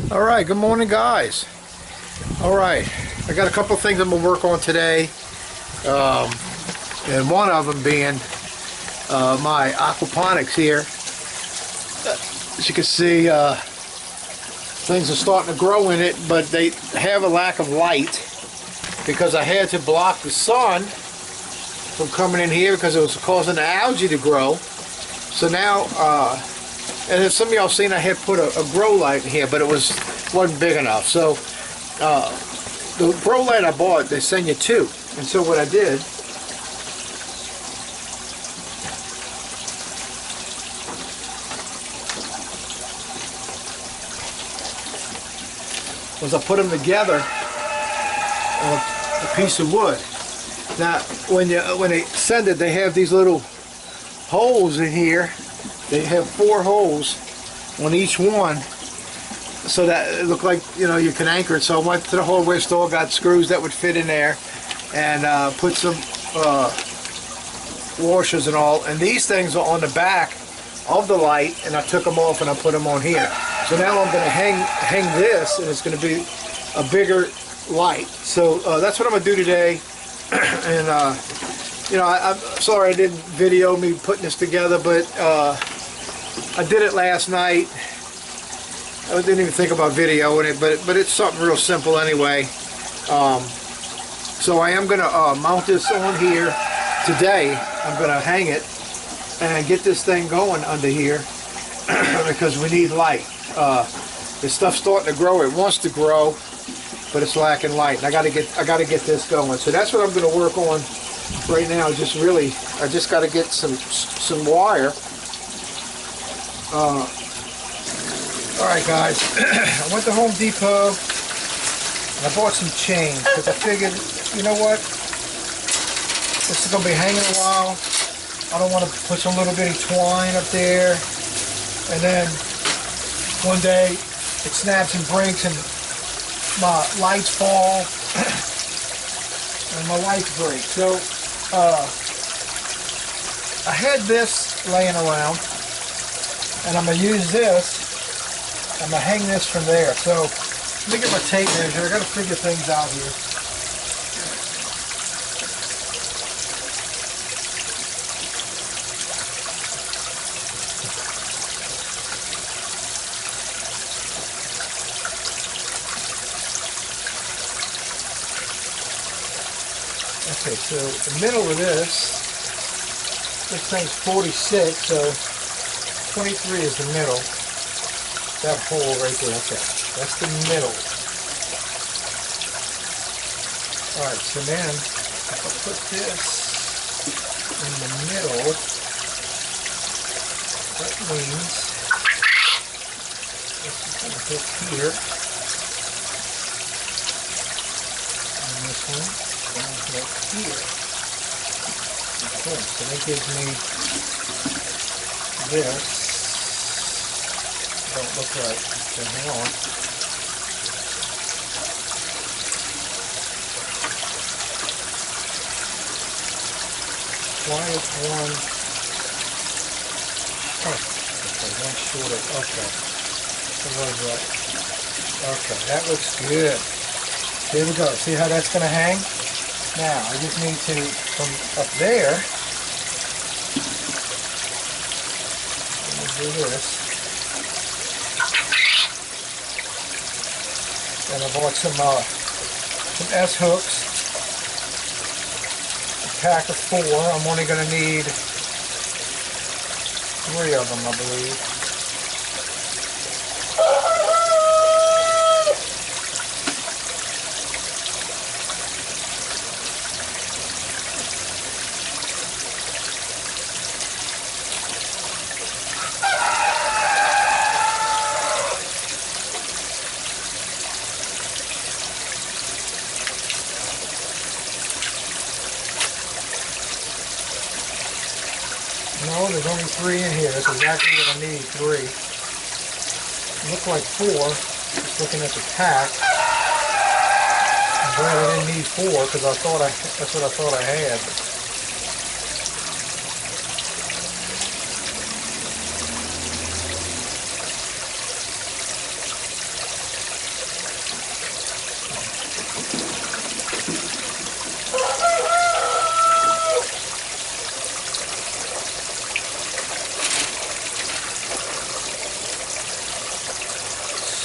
All right, good morning, guys. All right, I got a couple things I'm gonna work on today, and one of them being my aquaponics here. As you can see, things are starting to grow in it, but they have a lack of light because I had to block the sun from coming in here because it was causing the algae to grow. So now, and as some of y'all seen, I had put a grow light in here, but it wasn't big enough. So the grow light I bought, they send you two. And so what I did was I put them together on a piece of wood. Now, when they send it, they have these little holes in here. They have 4 holes on each one, so that it looked like, you know, you can anchor it. So I went to the hardware store, got screws that would fit in there, and put some washers and all. And these things are on the back of the light, and I took them off and I put them on here. So now I'm going to hang this, and it's going to be a bigger light. So that's what I'm going to do today. And you know, I'm sorry I didn't video me putting this together, but I did it last night. I didn't even think about videoing it, but it's something real simple anyway. So I am going to mount this on here today. I'm going to hang it and get this thing going under here because we need light. This stuff's starting to grow. It wants to grow, but it's lacking light. And I got to get this going. So that's what I'm going to work on right now. I just got to get some wire. Alright, guys, I went to Home Depot and I bought some chain because I figured, you know what, this is going to be hanging a while. I don't want to put some little bitty twine up there and then one day it snaps and breaks and my lights fall and my lights break. So I had this laying around, and I'm going to use this. I'm going to hang this from there. So let me get my tape measure. I got to figure things out here. Okay, so the middle of this thing's 46, so 23 is the middle. That hole right there, okay. That's the middle. Alright, so then if I put this in the middle, that means this is going to hit here. And this one is going to hit here. Okay, so that gives me this. Don't look right. So hang on. Why is one? Oh, okay, one shorter. Okay, that was right. Okay, that looks good. Here we go. See how that's going to hang? Now I just need to from up there. Let me do this. And I bought some S hooks, a pack of 4. I'm only going to need 3 of them, I believe. No, there's only 3 in here. That's exactly what I need, 3. It looked like 4, just looking at the pack. I'm glad I didn't need 4 because that's what I thought I had.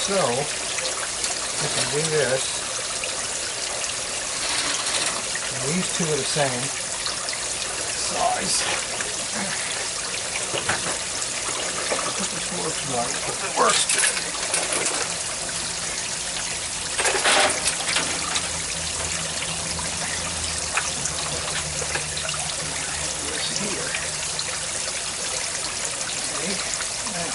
So, we can do this. And these two are the same size. If this works right, if it works good. This here. Okay, now.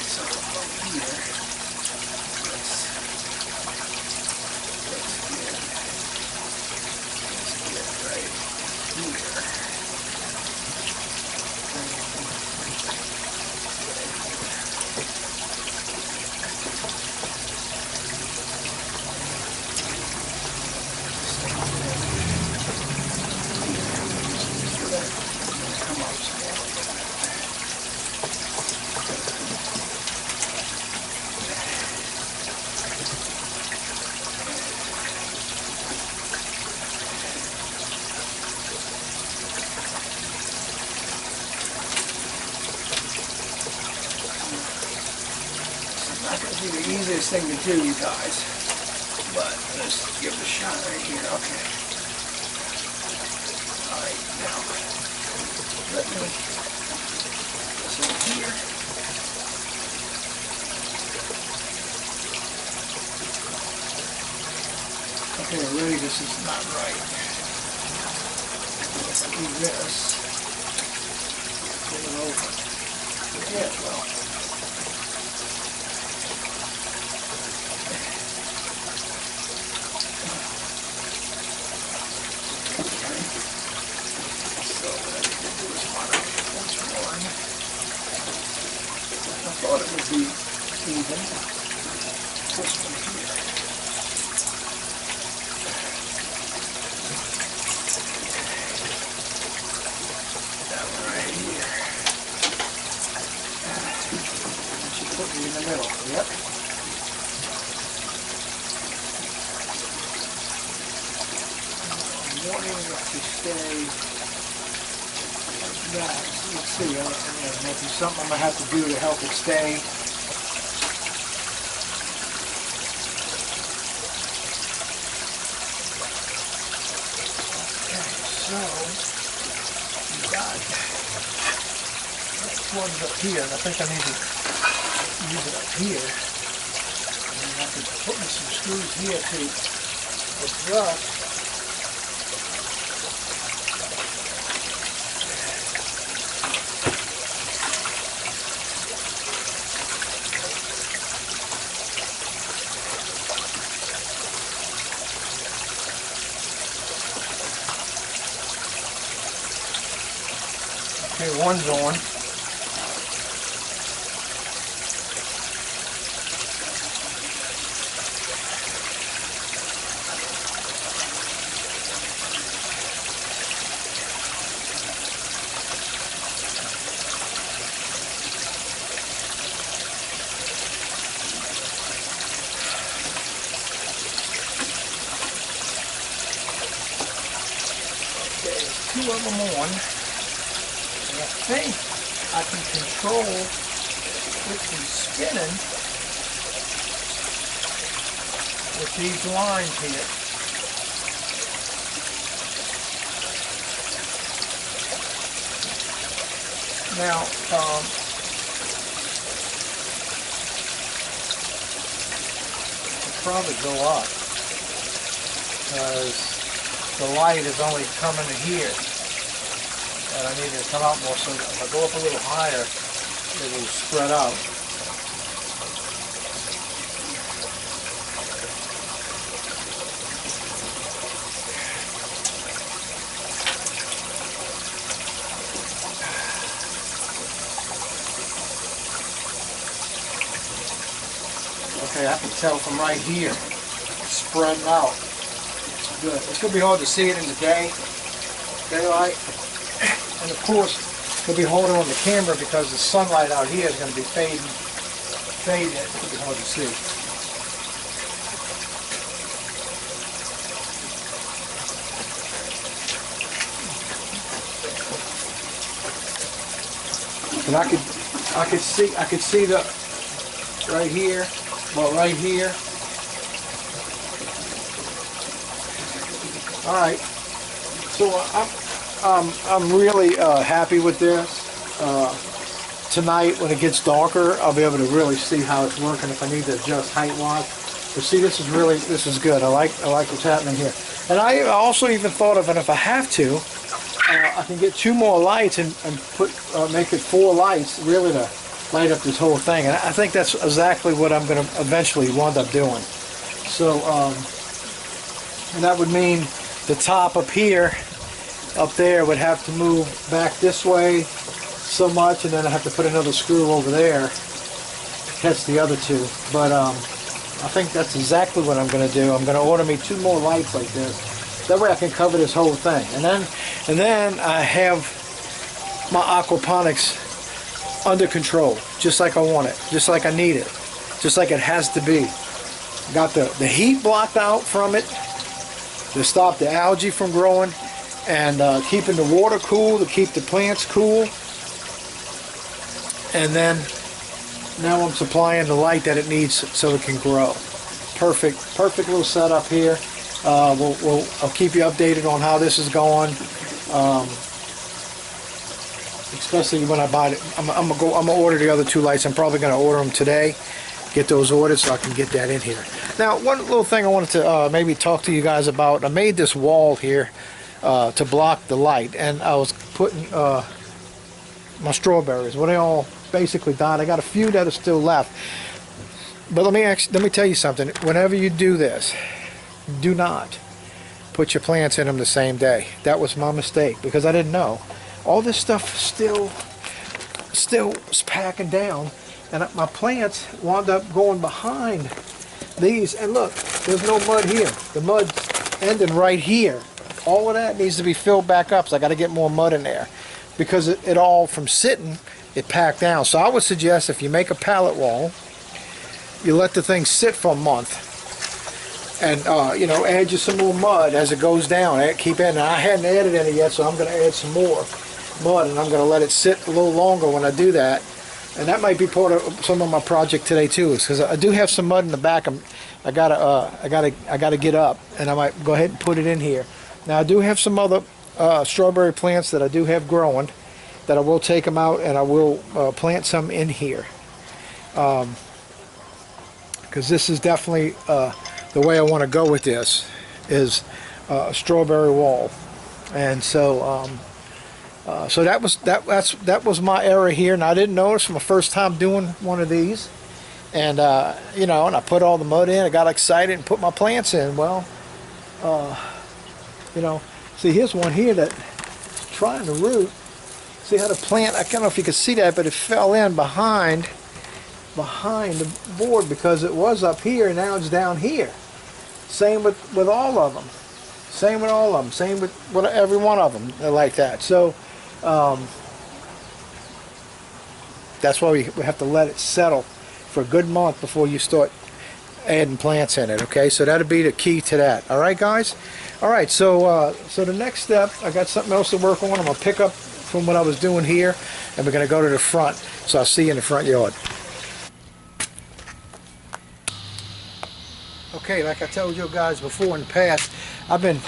So over here, let's get right here. Come up some more. Not going to be the easiest thing to do, you guys, but let's give it a shot right here. Okay. All right, now let me put this over here. Okay, really, this is not right. Let's do this. Get it over. Yeah, well. I thought it would be even. This one here. That one right here. She put me in the middle. Yep. I'm wanting it to stay like that. Let's see. Maybe something I'm going to have to do to help it stay. Okay, so you got that plugs up here, and I think I need to use it up here. And I can put me some screws here to adjust. Okay, one's on. Okay, there's two of them on. I think I can control it from spinning with these lines here. Now, I'll probably go up because the light is only coming to here. And I need it to come out more, so if I go up a little higher, it will spread out. Okay, I can tell from right here, it's spreading out. It's good. It's going to be hard to see it in the daylight. And of course, we'll be holding on the camera because the sunlight out here is going to be fading. It's going to be hard to see. And I could see the right here, well, right here. All right, so I'm really happy with this. Tonight, when it gets darker, I'll be able to really see how it's working if I need to adjust height-wise. But see, this is good. I like what's happening here. And I also even thought of, and if I have to, I can get 2 more lights and make it 4 lights, really, to light up this whole thing. And I think that's exactly what I'm going to eventually wind up doing. So, and that would mean the top up here, up there, would have to move back this way so much, and then I have to put another screw over there to catch the other 2. But I think that's exactly what I'm going to do. I'm going to order me 2 more lights like this. That way I can cover this whole thing. And then I have my aquaponics under control, just like I want it, just like I need it, just like it has to be. Got the heat blocked out from it to stop the algae from growing, and keeping the water cool to keep the plants cool. And then now I'm supplying the light that it needs so it can grow. Perfect little setup here. I'll keep you updated on how this is going. Especially when I buy it. I'm gonna order the other 2 lights. I'm probably gonna order them today. Get those ordered so I can get that in here. Now, one little thing I wanted to maybe talk to you guys about. I made this wall here to block the light, and I was putting my strawberries. Well, they all basically died. I got a few that are still left. But let me tell you something. Whenever you do this, do not put your plants in them the same day. That was my mistake because I didn't know. All this stuff still is packing down, and my plants wound up going behind these. And look, there's no mud here. The mud's ending right here. All of that needs to be filled back up, so I got to get more mud in there because it all from sitting, it packed down. So I would suggest if you make a pallet wall, you let the thing sit for a month, and add just some more mud as it goes down. Keep adding. I hadn't added any yet, so I'm going to add some more mud, and I'm going to let it sit a little longer when I do that. And that might be part of some of my project today too, is because I do have some mud in the back. I gotta get up, and I might go ahead and put it in here. Now I do have some other strawberry plants that I do have growing, that I will take them out and I will plant some in here, because this is definitely the way I want to go with this, is a strawberry wall. And so so that was my error here, and I didn't notice my first time doing one of these. And and I put all the mud in. I got excited and put my plants in. Well, see, here's one here that's trying to root. See how the plant, I don't know if you can see that, but it fell in behind the board because it was up here and now it's down here. Same with all of them. Same with all of them. Same with every one of them. They're like that. So that's why we have to let it settle for a good month before you start adding plants in it. Okay, so that'll be the key to that. All right, guys. All right, so the next step, I got something else to work on. I'm gonna pick up from what I was doing here, and we're gonna go to the front. So I'll see you in the front yard. Okay, like I told you guys before in the past, I've been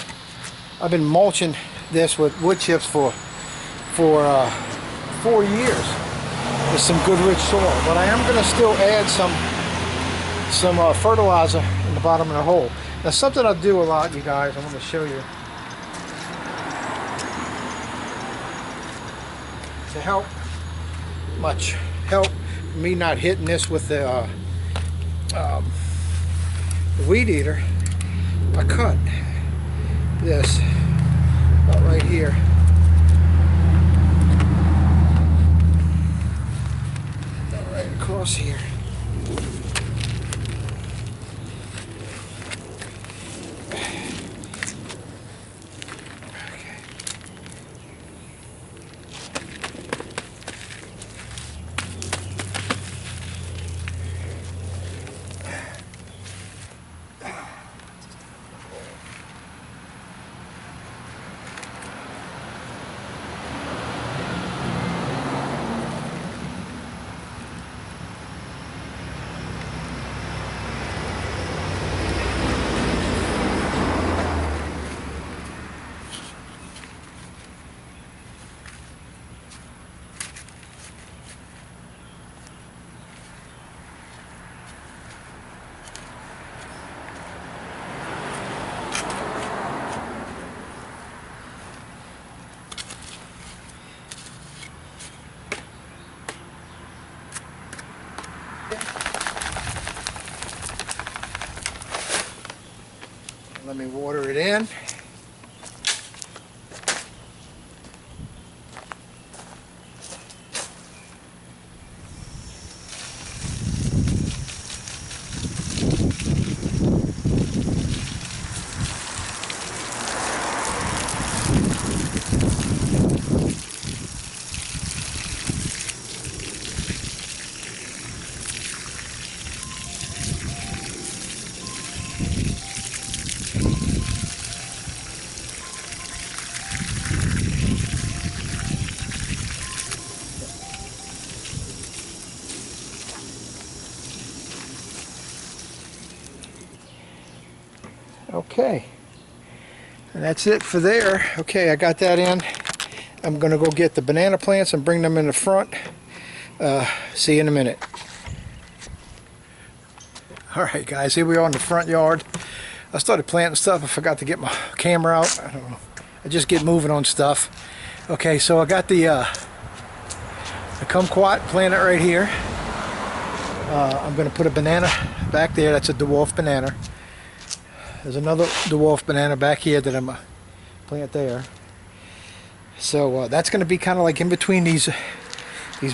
mulching this with wood chips for 4 years with some good rich soil. But I am going to still add some fertilizer in the bottom of the hole. Now, something I do a lot, you guys, I'm going to show you to help me not hitting this with the weed eater. I cut this about right here. Right across here. Let me water it in. Okay, and that's it for there. Okay, I got that in. I'm gonna go get the banana plants and bring them in the front. See you in a minute. Alright guys, here we are in the front yard. I started planting stuff. I forgot to get my camera out. I don't know. I just get moving on stuff. Okay, so I got the kumquat planted right here. I'm gonna put a banana back there. That's a dwarf banana. There's another dwarf banana back here that I'm going to plant there. So that's going to be kind of like in between these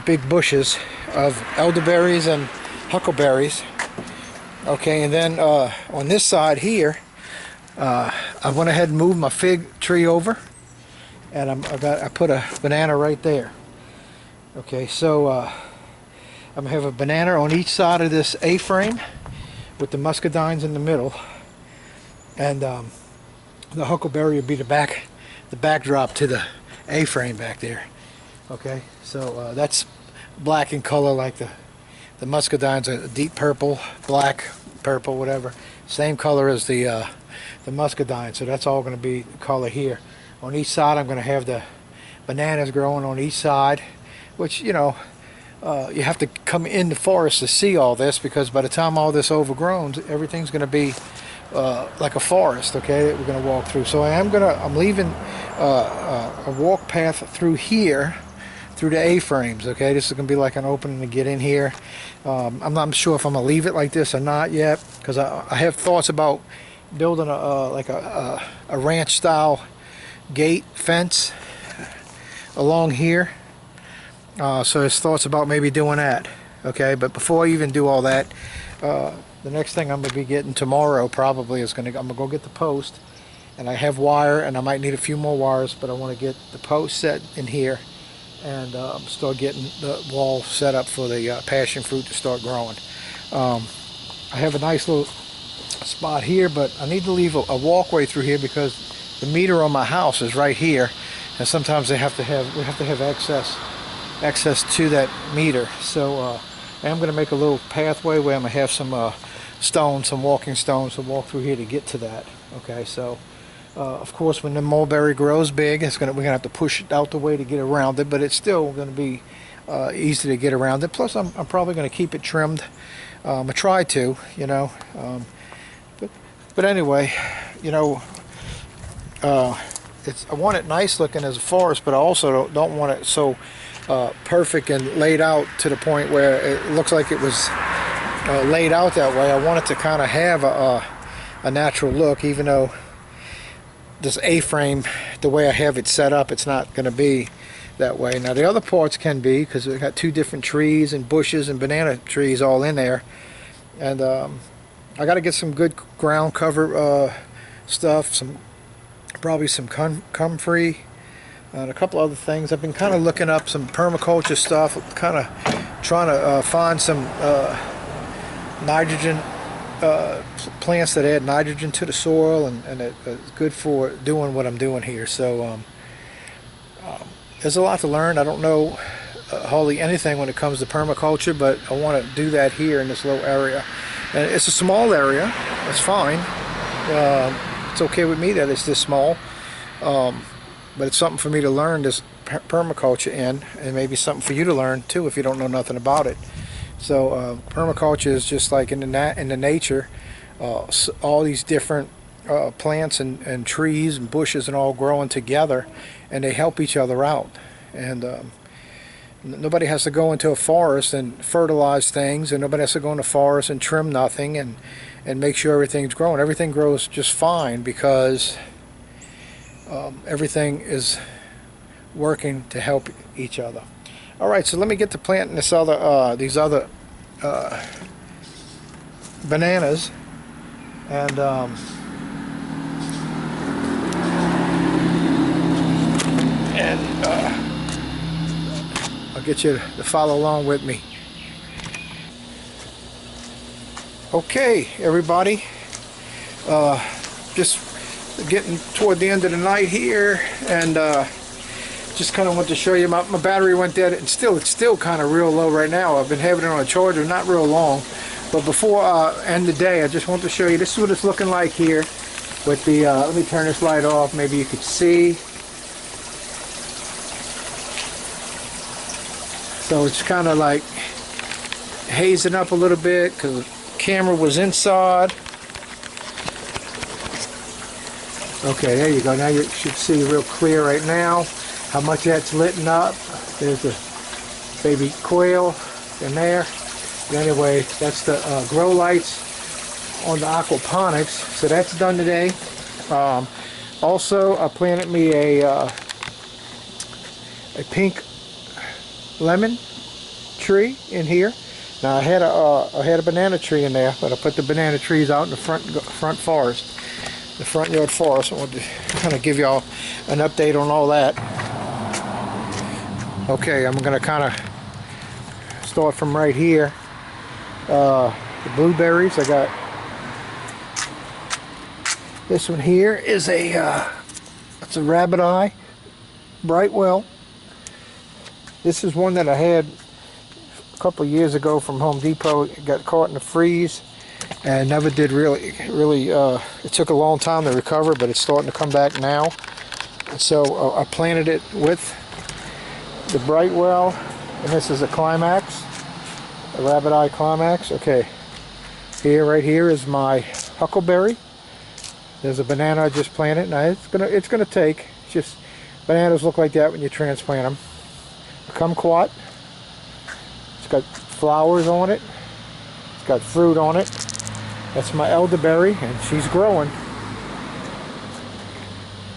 big bushes of elderberries and huckleberries. Okay, and then on this side here, I went ahead and moved my fig tree over, and I put a banana right there. Okay, so I'm going to have a banana on each side of this A-frame with the muscadines in the middle. And the huckleberry would be the backdrop to the A-frame back there. Okay, so that's black in color, like the muscadines are deep purple, black, purple, whatever. Same color as the muscadine. So that's all going to be the color here. On each side, I'm going to have the bananas growing on each side, which you know you have to come in the forest to see all this, because by the time all this overgrown, everything's going to be like a forest, okay, that we're going to walk through. So I'm leaving a walk path through here, through the A-frames. Okay, this is going to be like an opening to get in here. I'm not sure if I'm going to leave it like this or not yet, because I have thoughts about building like a ranch style gate fence along here. So there's thoughts about maybe doing that. Okay, but before I even do all that, the next thing I'm going to be getting tomorrow probably is I'm going to go get the post, and I have wire, and I might need a few more wires, but I want to get the post set in here and start getting the wall set up for the passion fruit to start growing. I have a nice little spot here, but I need to leave a walkway through here because the meter on my house is right here, and sometimes we have to have access to that meter. So I am going to make a little pathway where I'm going to have some stones, some walking stones to walk through here to get to that. Okay, so of course when the mulberry grows big, we're going to have to push it out the way to get around it, but it's still going to be easy to get around it. Plus I'm probably going to keep it trimmed. I try to, you know, but anyway, you know, I want it nice looking as a forest, but I also don't want it so perfect and laid out to the point where it looks like it was laid out that way. I want it to kind of have a natural look, even though this A-frame, the way I have it set up, it's not going to be that way. Now the other parts can be, because we got two different trees and bushes and banana trees all in there, and I got to get some good ground cover stuff, probably some comfrey, and a couple other things. I've been kind of looking up some permaculture stuff, kind of trying to find some nitrogen plants that add nitrogen to the soil, and it's good for doing what I'm doing here. So there's a lot to learn. I don't know hardly anything when it comes to permaculture, but I want to do that here in this little area. And it's a small area. It's fine. It's okay with me that it's this small. But it's something for me to learn this permaculture in, and maybe something for you to learn too if you don't know nothing about it. So permaculture is just like in the nature, all these different plants and trees and bushes and all growing together, and they help each other out. And Nobody has to go into a forest and fertilize things, and nobody has to go in the forest and trim nothing and make sure everything's growing. Everything grows just fine because everything is working to help each other. All right, so let me get to planting these other bananas, and I'll get you to follow along with me. Okay, everybody, just getting toward the end of the night here, and just kind of want to show you my battery went dead, and it's still kind of real low right now. I've been having it on a charger not real long, but before end the day, I just want to show you, this is what it's looking like here with the let me turn this light off, maybe you could see. So it's kind of like hazing up a little bit because the camera was inside. Okay, there you go. Now you should see real clear right now how much that's lit up. There's the baby quail in there. But anyway, that's the grow lights on the aquaponics. So that's done today. Also, I planted me a pink lemon tree in here. Now I had a banana tree in there, but I put the banana trees out in the front forest, the front yard forest. I want to kind of give y'all an update on all that. Okay, I'm going to kind of start from right here. The blueberries, I got this one here is it's a rabbit eye, Brightwell. This is one that I had a couple of years ago from Home Depot. It got caught in the freeze and never did really it took a long time to recover, but it's starting to come back now. And so I planted it with the Brightwell, and this is a climax, a rabbit eye climax. Okay, right here is my huckleberry. There's a banana I just planted. Now it's gonna take, just bananas look like that when you transplant them. Kumquat, it's got flowers on it, it's got fruit on it. That's my elderberry, and she's growing.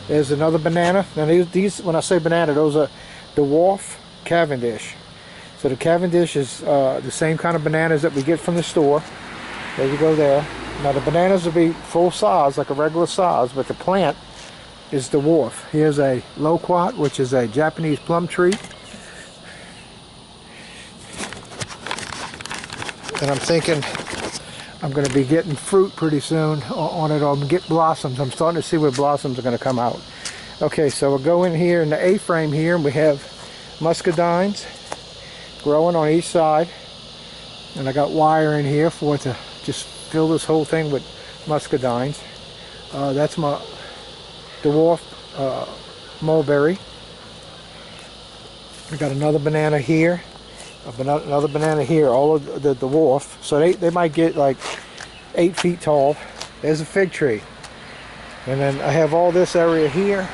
There's another banana. Now these when I say banana, those are dwarf Cavendish. So the Cavendish is the same kind of bananas that we get from the store. There you go there. Now the bananas will be full size, like a regular size, but the plant is dwarf. Here's a loquat, which is a Japanese plum tree. And I'm thinking I'm going to be getting fruit pretty soon on it, or get blossoms. I'm starting to see where blossoms are going to come out. Okay, so we'll go in here in the A-frame here, and we have muscadines growing on each side. And I got wire in here for it to just fill this whole thing with muscadines. That's my dwarf mulberry. I got another banana here. Another banana here, all of the dwarf. So they might get like 8 feet tall. There's a fig tree. And then I have all this area here,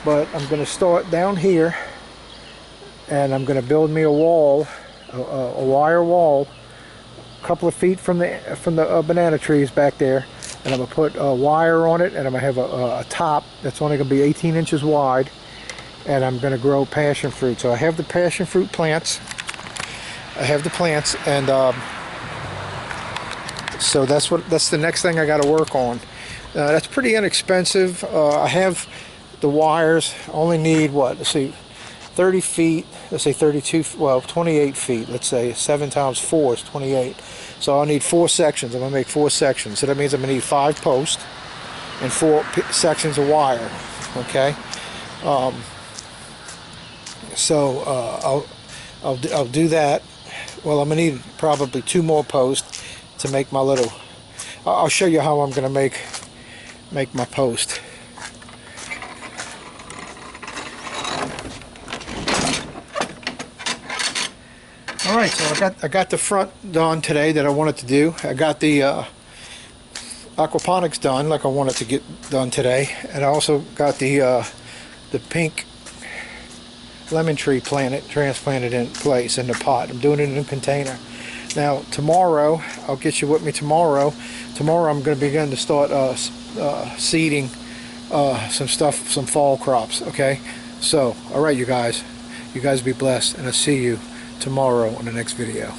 but I'm going to start down here, and I'm going to build me a wall, a wire wall, a couple of feet from the banana trees back there, and I'm going to put a wire on it, and I'm going to have a top that's only going to be 18 inches wide, and I'm going to grow passion fruit. So I have the passion fruit plants. I have the plants, and so that's the next thing I got to work on. That's pretty inexpensive. I have the wires. Only need what? Let's see, 30 feet. Let's say 32. Well, 28 feet. Let's say 7 times 4 is 28. So I'll need 4 sections. I'm gonna make 4 sections. So that means I'm gonna need 5 posts and 4 sections of wire. Okay. So I'll do that. Well, I'm gonna need probably 2 more posts to make my little. I'll show you how I'm gonna make my post. All right, so I got the front done today that I wanted to do. I got the aquaponics done like I wanted to get done today, and I also got the pink lemon tree transplanted in place in the pot. I'm doing it in a container. Now tomorrow, I'll get you with me tomorrow. Tomorrow I'm going to begin to start seeding some fall crops. Okay, so all right, you guys be blessed, and I'll see you tomorrow on the next video.